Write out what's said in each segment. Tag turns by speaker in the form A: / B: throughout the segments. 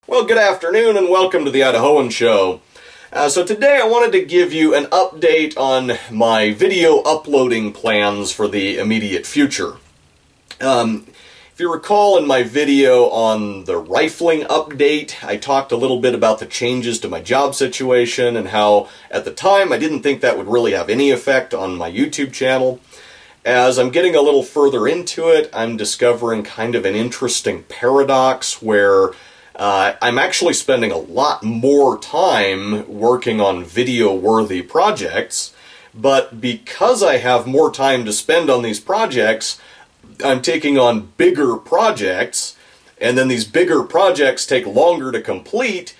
A: Well, good afternoon and welcome to the Idahoan Show. So today I wanted to give you an update on my video uploading plans for the immediate future. If you recall in my video on the rifling update, I talked a little bit about the changes to my job situation and how at the time I didn't think that would really have any effect on my YouTube channel. As I'm getting a little further into it, I'm discovering kind of an interesting paradox where I'm actually spending a lot more time working on video-worthy projects, but because I have more time to spend on these projects, I'm taking on bigger projects, and then these bigger projects take longer to complete,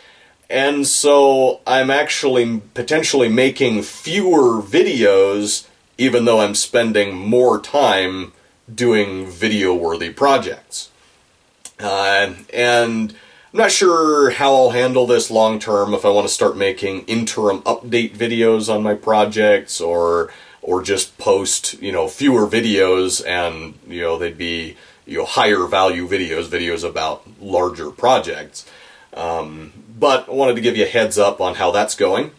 A: and so I'm actually potentially making fewer videos even though I'm spending more time doing video-worthy projects. And I'm not sure how I'll handle this long term, if I want to start making interim update videos on my projects or just post, fewer videos and, they'd be, higher value videos about larger projects. But I wanted to give you a heads up on how that's going.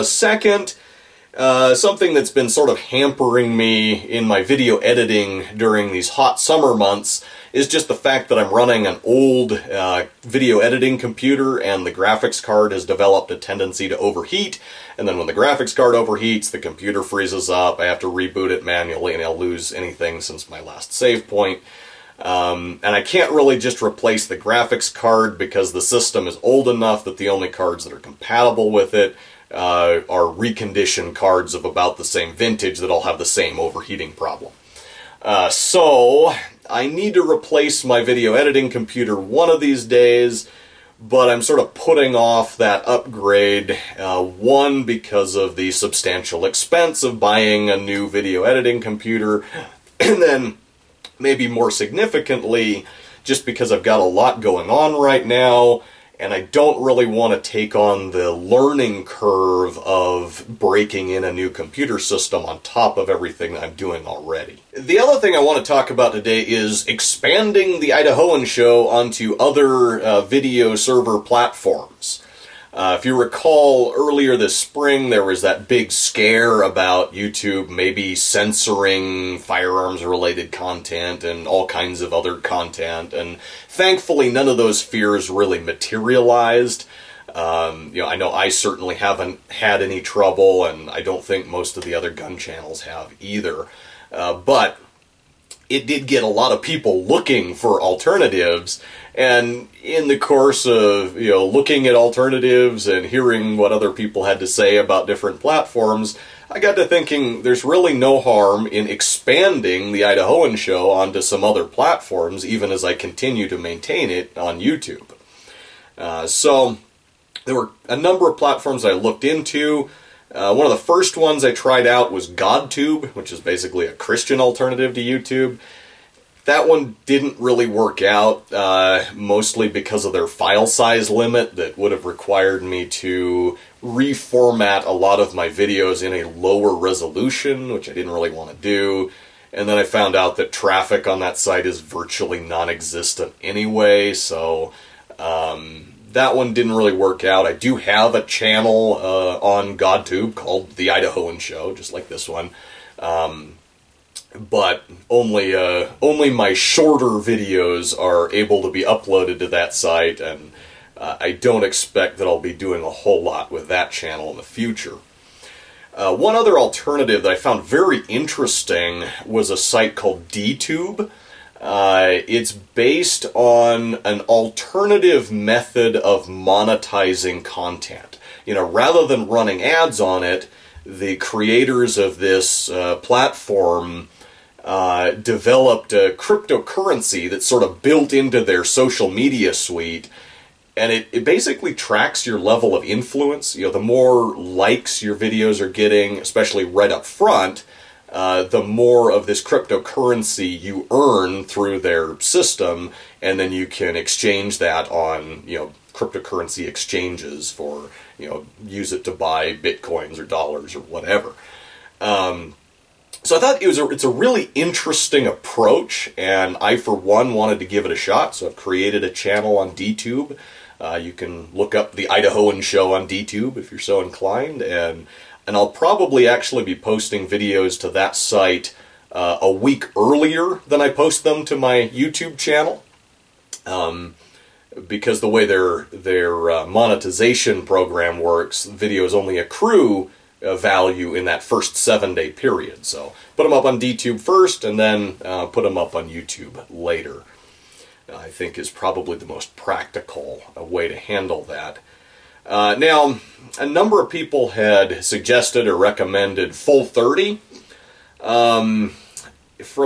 A: Second, something that's been sort of hampering me in my video editing during these hot summer months is just the fact that I'm running an old video editing computer and the graphics card has developed a tendency to overheat, and then when the graphics card overheats, the computer freezes up, I have to reboot it manually and I'll lose anything since my last save point. And I can't really just replace the graphics card because the system is old enough that the only cards that are compatible with it are reconditioned cards of about the same vintage that all have the same overheating problem. So I need to replace my video editing computer one of these days, but I'm sort of putting off that upgrade, one, because of the substantial expense of buying a new video editing computer, and then maybe more significantly, just because I've got a lot going on right now, and I don't really want to take on the learning curve of breaking in a new computer system on top of everything I'm doing already. The other thing I want to talk about today is expanding the Idahoan Show onto other video server platforms. If you recall, earlier this spring there was that big scare about YouTube maybe censoring firearms-related content and all kinds of other content, and thankfully none of those fears really materialized. I know I certainly haven't had any trouble, and I don't think most of the other gun channels have either. But it did get a lot of people looking for alternatives, and in the course of, looking at alternatives and hearing what other people had to say about different platforms, I got to thinking there's really no harm in expanding the Idahoan Show onto some other platforms, even as I continue to maintain it on YouTube. So there were a number of platforms I looked into. One of the first ones I tried out was GodTube, which is basically a Christian alternative to YouTube. That one didn't really work out, mostly because of their file size limit that would have required me to reformat a lot of my videos in a lower resolution, which I didn't really want to do. And then I found out that traffic on that site is virtually non-existent anyway, so that one didn't really work out. I do have a channel on GodTube called The Idahoan Show, just like this one. But only my shorter videos are able to be uploaded to that site, and I don't expect that I'll be doing a whole lot with that channel in the future. One other alternative that I found very interesting was a site called DTube. It's based on an alternative method of monetizing content. Rather than running ads on it, the creators of this platform developed a cryptocurrency that's sort of built into their social media suite, and it basically tracks your level of influence. The more likes your videos are getting, especially right up front, the more of this cryptocurrency you earn through their system, and then you can exchange that on, cryptocurrency exchanges for, use it to buy bitcoins or dollars or whatever. So I thought it's a really interesting approach, and I, for one, wanted to give it a shot. So I've created a channel on DTube. You can look up the Idahoan Show on DTube if you're so inclined, and I'll probably actually be posting videos to that site a week earlier than I post them to my YouTube channel, because the way their monetization program works, videos only accrue value in that first 7-day period. So put them up on DTube first, and then put them up on YouTube later. I think is probably the most practical way to handle that. Now, a number of people had suggested or recommended full 30. From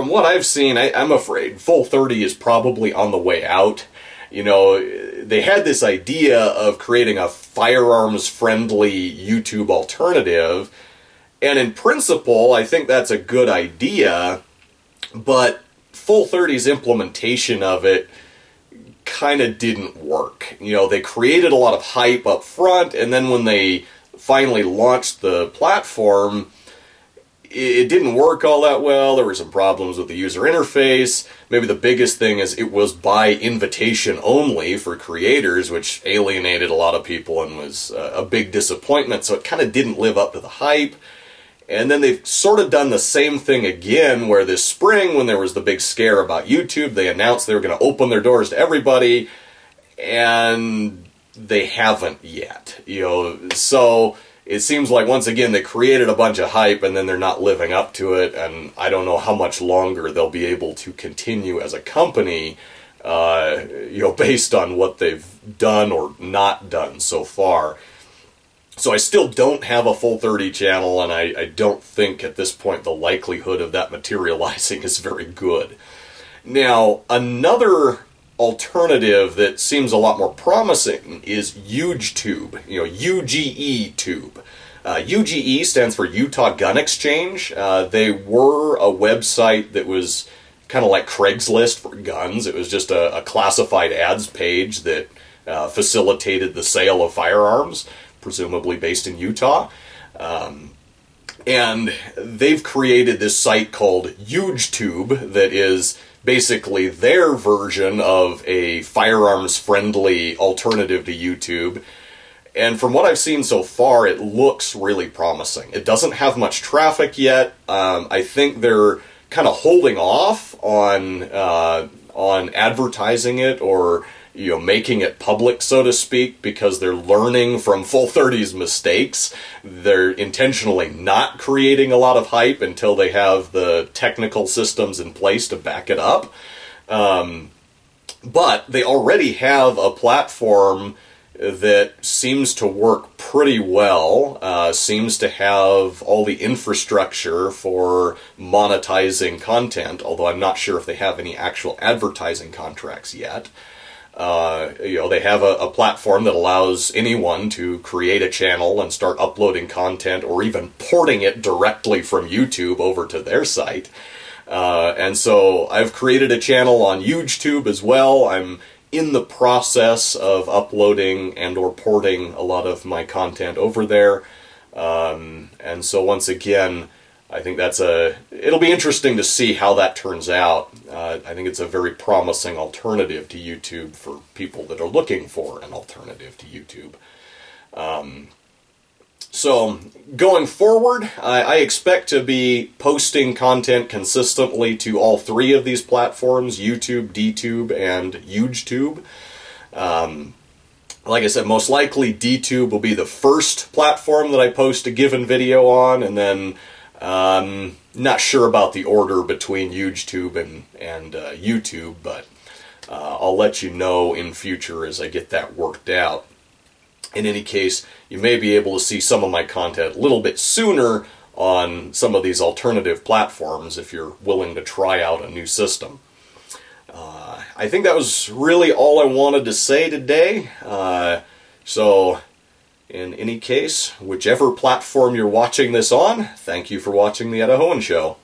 A: what I've seen, I'm afraid full 30 is probably on the way out. You know, they had this idea of creating a firearms-friendly YouTube alternative, and in principle, I think that's a good idea, but full 30's implementation of it kind of didn't work. You know, they created a lot of hype up front, and then when they finally launched the platform, it didn't work all that well. There were some problems with the user interface. Maybe the biggest thing is it was by invitation only for creators, which alienated a lot of people and was a big disappointment, so it kind of didn't live up to the hype. And then they've sort of done the same thing again, where this spring, when there was the big scare about YouTube, they announced they were going to open their doors to everybody, and they haven't yet. You know, so it seems like, once again, they created a bunch of hype, and then they're not living up to it, and I don't know how much longer they'll be able to continue as a company, you know, based on what they've done or not done so far. So I still don't have a full 30 channel, and I don't think at this point the likelihood of that materializing is very good. Now, another alternative that seems a lot more promising is UgeTube, you know, UGE Tube. UGE stands for Utah Gun Exchange. They were a website that was kind of like Craigslist for guns. It was just a classified ads page that facilitated the sale of firearms, presumably based in Utah. And they've created this site called UgeTube that is basically their version of a firearms-friendly alternative to YouTube. And from what I've seen so far, it looks really promising. It doesn't have much traffic yet. I think they're kind of holding off on advertising it, or, you know, making it public, so to speak, because they're learning from Full 30's mistakes. They're intentionally not creating a lot of hype until they have the technical systems in place to back it up. But they already have a platform that seems to work pretty well, seems to have all the infrastructure for monetizing content, although I'm not sure if they have any actual advertising contracts yet. You know, they have a platform that allows anyone to create a channel and start uploading content, or even porting it directly from YouTube over to their site. And so I've created a channel on UgeTube as well. I'm in the process of uploading and or porting a lot of my content over there. And so once again, I think it'll be interesting to see how that turns out. I think it's a very promising alternative to YouTube for people that are looking for an alternative to YouTube. So going forward, I expect to be posting content consistently to all three of these platforms: YouTube, DTube, and UgeTube. Like I said, most likely DTube will be the first platform that I post a given video on, and then not sure about the order between UgeTube and YouTube, but I'll let you know in future as I get that worked out. In any case, you may be able to see some of my content a little bit sooner on some of these alternative platforms if you're willing to try out a new system. I think that was really all I wanted to say today. So in any case, whichever platform you're watching this on, thank you for watching the Idahoan Show.